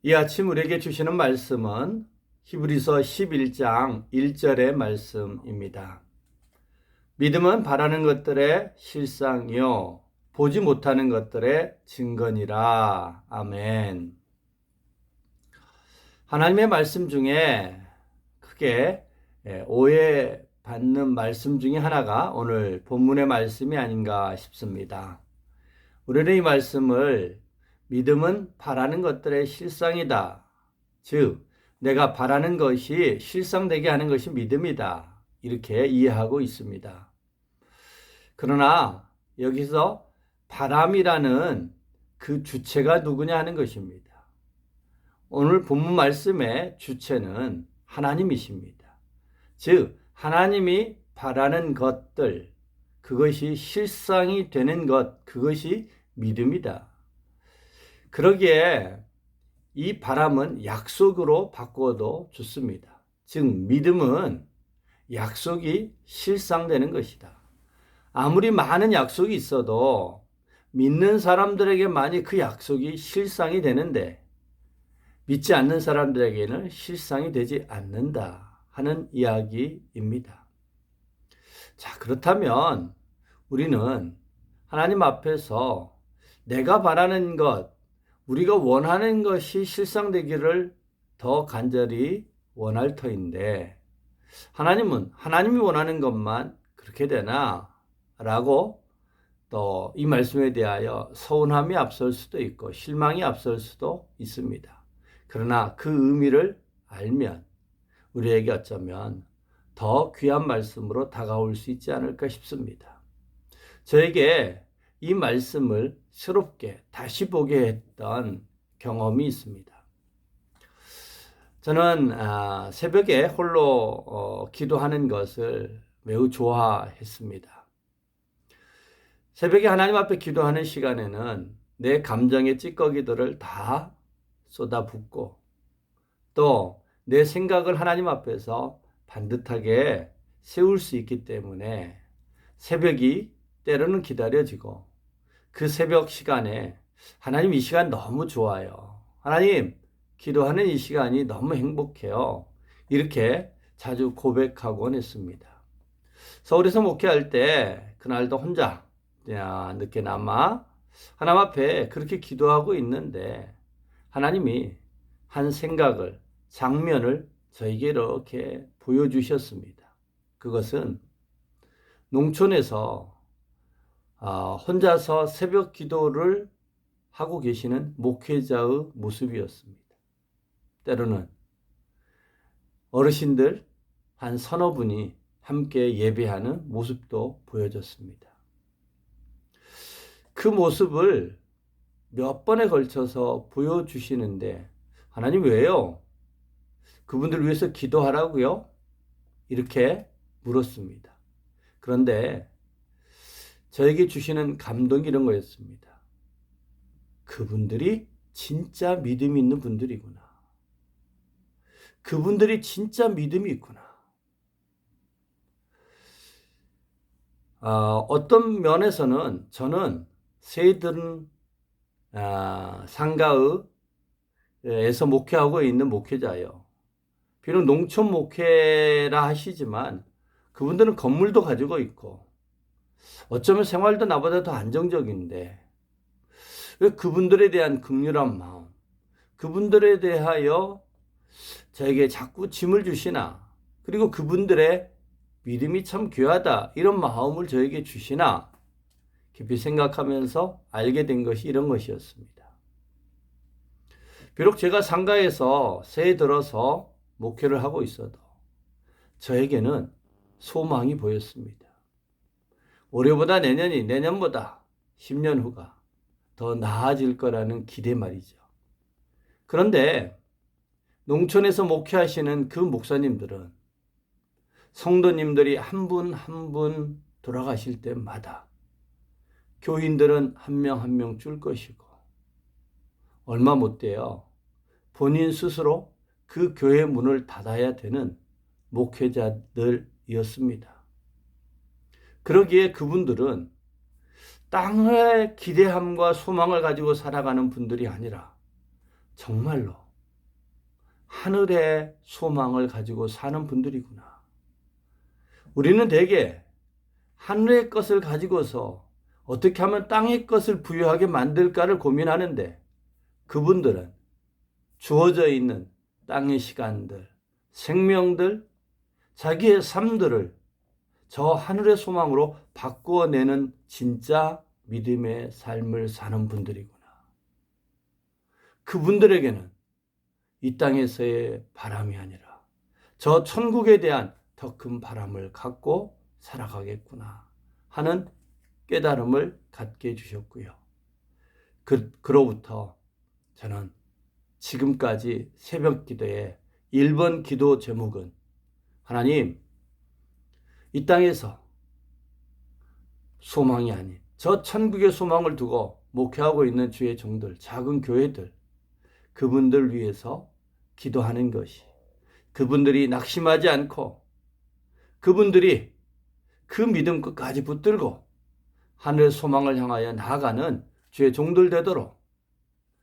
이 아침 우리에게 주시는 말씀은 히브리서 11장 1절의 말씀입니다. 믿음은 바라는 것들의 실상이요 보지 못하는 것들의 증거니라. 아멘. 하나님의 말씀 중에 크게 오해받는 말씀 중에 하나가 오늘 본문의 말씀이 아닌가 싶습니다. 우리는 이 말씀을 믿음은 바라는 것들의 실상이다. 즉, 내가 바라는 것이 실상되게 하는 것이 믿음이다. 이렇게 이해하고 있습니다. 그러나 여기서 바람이라는 그 주체가 누구냐 하는 것입니다. 오늘 본문 말씀의 주체는 하나님이십니다. 즉, 하나님이 바라는 것들, 그것이 실상이 되는 것, 그것이 믿음이다. 그러기에 이 바람은 약속으로 바꿔도 좋습니다. 즉, 믿음은 약속이 실상되는 것이다. 아무리 많은 약속이 있어도 믿는 사람들에게만이 그 약속이 실상이 되는데 믿지 않는 사람들에게는 실상이 되지 않는다 하는 이야기입니다. 자, 그렇다면 우리는 하나님 앞에서 내가 바라는 것, 우리가 원하는 것이 실상되기를 더 간절히 원할 터인데 하나님은 하나님이 원하는 것만 그렇게 되나? 라고 또 이 말씀에 대하여 서운함이 앞설 수도 있고 실망이 앞설 수도 있습니다. 그러나 그 의미를 알면 우리에게 어쩌면 더 귀한 말씀으로 다가올 수 있지 않을까 싶습니다. 저에게 이 말씀을 새롭게 다시 보게 했던 경험이 있습니다. 저는 새벽에 홀로 기도하는 것을 매우 좋아했습니다. 새벽에 하나님 앞에 기도하는 시간에는 내 감정의 찌꺼기들을 다 쏟아붓고 또 내 생각을 하나님 앞에서 반듯하게 세울 수 있기 때문에 새벽이 때로는 기다려지고 그 새벽 시간에 하나님 이 시간 너무 좋아요. 하나님 기도하는 이 시간이 너무 행복해요. 이렇게 자주 고백하곤 했습니다. 서울에서 목회할 때 그날도 혼자 늦게나마 하나님 앞에 그렇게 기도하고 있는데 하나님이 한 생각을 장면을 저에게 이렇게 보여주셨습니다. 그것은 농촌에서 혼자서 새벽 기도를 하고 계시는 목회자의 모습이었습니다. 때로는 어르신들 한 서너 분이 함께 예배하는 모습도 보여졌습니다. 그 모습을 몇 번에 걸쳐서 보여주시는데 하나님 왜요? 그분들 위해서 기도하라고요? 이렇게 물었습니다. 그런데 저에게 주시는 감동이 이런 거였습니다. 그분들이 진짜 믿음이 있는 분들이구나. 그분들이 진짜 믿음이 있구나. 어떤 면에서는 저는 새들은 상가에서 목회하고 있는 목회자예요. 비록 농촌 목회라 하시지만 그분들은 건물도 가지고 있고 어쩌면 생활도 나보다 더 안정적인데 왜 그분들에 대한 긍휼한 마음, 그분들에 대하여 저에게 자꾸 짐을 주시나, 그리고 그분들의 믿음이 참 귀하다 이런 마음을 저에게 주시나 깊이 생각하면서 알게 된 것이 이런 것이었습니다. 비록 제가 상가에서 새해 들어서 목회를 하고 있어도 저에게는 소망이 보였습니다. 올해보다 내년이, 내년보다 10년 후가 더 나아질 거라는 기대 말이죠. 그런데 농촌에서 목회하시는 그 목사님들은 성도님들이 한 분 한 분 돌아가실 때마다 교인들은 한 명 한 명 줄 것이고 얼마 못 돼요. 본인 스스로 그 교회 문을 닫아야 되는 목회자들이었습니다. 그러기에 그분들은 땅의 기대함과 소망을 가지고 살아가는 분들이 아니라 정말로 하늘의 소망을 가지고 사는 분들이구나. 우리는 대개 하늘의 것을 가지고서 어떻게 하면 땅의 것을 부유하게 만들까를 고민하는데, 그분들은 주어져 있는 땅의 시간들, 생명들, 자기의 삶들을 저 하늘의 소망으로 바꾸어내는 진짜 믿음의 삶을 사는 분들이구나. 그분들에게는 이 땅에서의 바람이 아니라 저 천국에 대한 더 큰 바람을 갖고 살아가겠구나 하는 깨달음을 갖게 해주셨고요. 그로부터 저는 지금까지 새벽 기도의 1번 기도 제목은, 하나님, 이 땅에서 소망이 아닌 저 천국의 소망을 두고 목회하고 있는 주의 종들, 작은 교회들, 그분들 위해서 기도하는 것이, 그분들이 낙심하지 않고 그분들이 그 믿음 끝까지 붙들고 하늘의 소망을 향하여 나아가는 주의 종들 되도록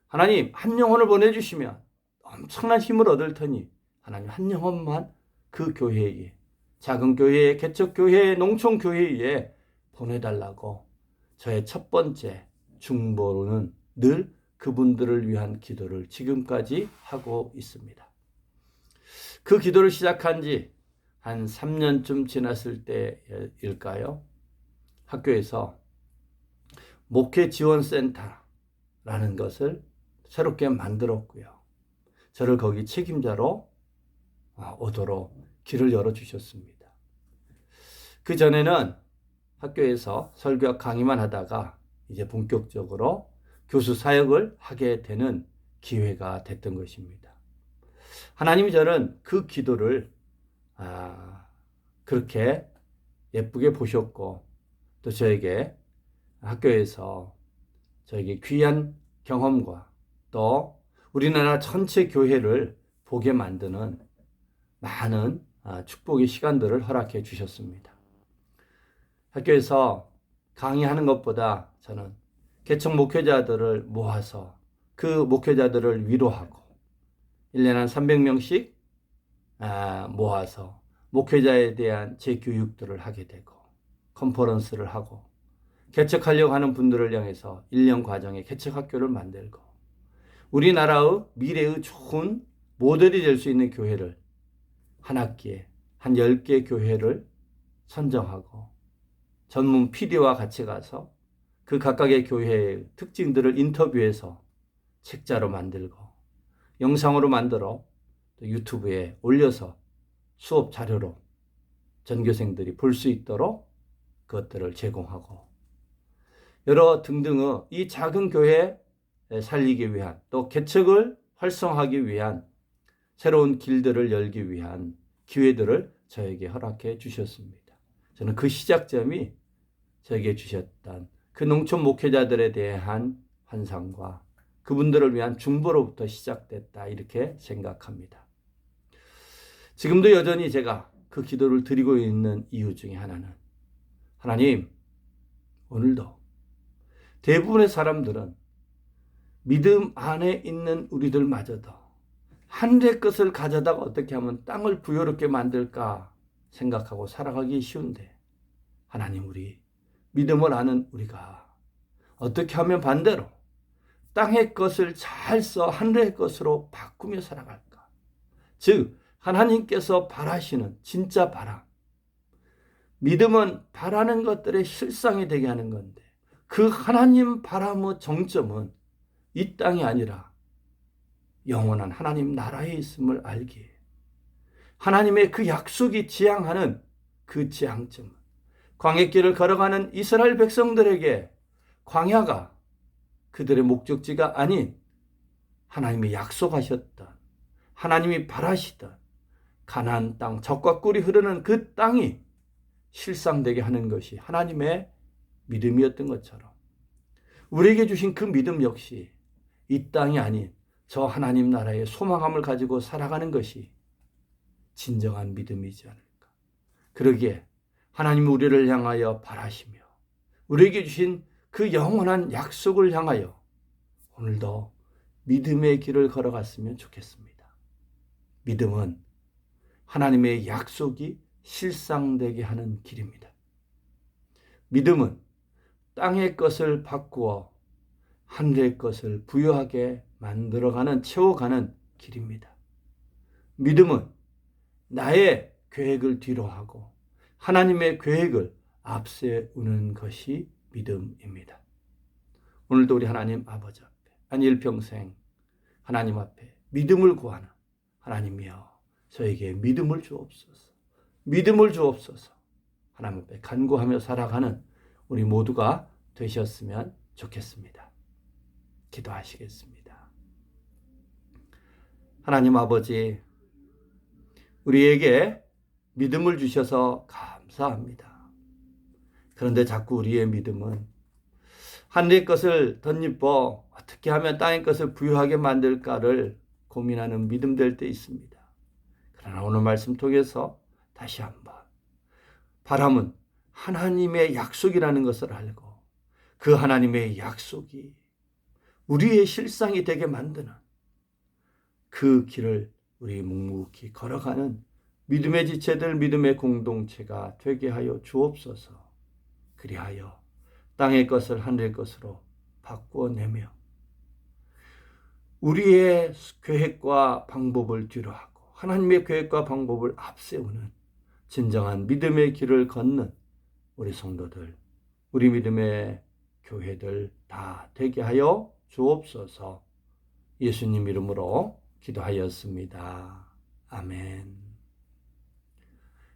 하나님 한 영혼을 보내주시면 엄청난 힘을 얻을 테니 하나님 한 영혼만 그 교회에, 작은 교회에, 개척교회에, 농촌교회에 보내달라고 저의 첫 번째 중보로는 늘 그분들을 위한 기도를 지금까지 하고 있습니다. 그 기도를 시작한 지 한 3년쯤 지났을 때일까요? 학교에서 목회지원센터라는 것을 새롭게 만들었고요. 저를 거기 책임자로 오도록 길을 열어주셨습니다. 그 전에는 학교에서 설교 강의만 하다가 이제 본격적으로 교수 사역을 하게 되는 기회가 됐던 것입니다. 하나님이 저는 그 기도를 그렇게 예쁘게 보셨고, 또 저에게 학교에서 저에게 귀한 경험과 또 우리나라 전체 교회를 보게 만드는 많은 축복의 시간들을 허락해 주셨습니다. 학교에서 강의하는 것보다 저는 개척 목회자들을 모아서 그 목회자들을 위로하고 1년에 한 300명씩 모아서 목회자에 대한 재교육들을 하게 되고, 컨퍼런스를 하고, 개척하려고 하는 분들을 향해서 1년 과정에 개척학교를 만들고, 우리나라의 미래의 좋은 모델이 될 수 있는 교회를 한 학기에 한 10개 교회를 선정하고 전문 PD와 같이 가서 그 각각의 교회의 특징들을 인터뷰해서 책자로 만들고 영상으로 만들어 또 유튜브에 올려서 수업 자료로 전교생들이 볼 수 있도록 그것들을 제공하고, 여러 등등의 이 작은 교회 살리기 위한, 또 개척을 활성화하기 위한 새로운 길들을 열기 위한 기회들을 저에게 허락해 주셨습니다. 저는 그 시작점이 저에게 주셨던 그 농촌 목회자들에 대한 환상과 그분들을 위한 중보로부터 시작됐다, 이렇게 생각합니다. 지금도 여전히 제가 그 기도를 드리고 있는 이유 중에 하나는, 하나님, 오늘도 대부분의 사람들은 믿음 안에 있는 우리들마저도 하늘의 것을 가져다가 어떻게 하면 땅을 부여롭게 만들까 생각하고 살아가기 쉬운데, 하나님, 우리 믿음을 아는 우리가 어떻게 하면 반대로 땅의 것을 잘 써 하늘의 것으로 바꾸며 살아갈까? 즉 하나님께서 바라시는 진짜 바람, 믿음은 바라는 것들의 실상이 되게 하는 건데, 그 하나님 바람의 정점은 이 땅이 아니라 영원한 하나님 나라에 있음을 알기에, 하나님의 그 약속이 지향하는 그 지향점은 광야길을 걸어가는 이스라엘 백성들에게 광야가 그들의 목적지가 아닌 하나님이 약속하셨던, 하나님이 바라시던 가나안 땅, 젖과 꿀이 흐르는 그 땅이 실상되게 하는 것이 하나님의 믿음이었던 것처럼, 우리에게 주신 그 믿음 역시 이 땅이 아닌 저 하나님 나라의 소망함을 가지고 살아가는 것이 진정한 믿음이지 않을까. 그러기에 하나님이 우리를 향하여 바라시며 우리에게 주신 그 영원한 약속을 향하여 오늘도 믿음의 길을 걸어갔으면 좋겠습니다. 믿음은 하나님의 약속이 실상되게 하는 길입니다. 믿음은 땅의 것을 바꾸어 하늘의 것을 부여하게 만들어가는, 채워가는 길입니다. 믿음은 나의 계획을 뒤로하고 하나님의 계획을 앞세우는 것이 믿음입니다. 오늘도 우리 하나님 아버지 앞에, 아니 일평생 하나님 앞에 믿음을 구하는 하나님이여, 저에게 믿음을 주옵소서. 믿음을 주옵소서. 하나님 앞에 간구하며 살아가는 우리 모두가 되셨으면 좋겠습니다. 기도하시겠습니다. 하나님 아버지, 우리에게 믿음을 주셔서 감사합니다. 그런데 자꾸 우리의 믿음은 하늘의 것을 덧입어 어떻게 하면 땅의 것을 부유하게 만들까를 고민하는 믿음 될 때 있습니다. 그러나 오늘 말씀 통해서 다시 한번 바람은 하나님의 약속이라는 것을 알고 그 하나님의 약속이 우리의 실상이 되게 만드는 그 길을 우리 묵묵히 걸어가는 믿음의 지체들, 믿음의 공동체가 되게 하여 주옵소서. 그리하여 땅의 것을 하늘의 것으로 바꾸어내며 우리의 계획과 방법을 뒤로하고 하나님의 계획과 방법을 앞세우는 진정한 믿음의 길을 걷는 우리 성도들, 우리 믿음의 교회들 다 되게 하여 주옵소서. 예수님 이름으로 기도하였습니다. 아멘.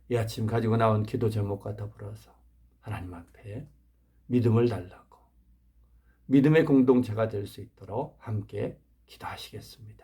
이 아침 가지고 나온 기도 제목과 더불어서 하나님 앞에 믿음을 달라고 믿음의 공동체가 될 수 있도록 함께 기도하시겠습니다.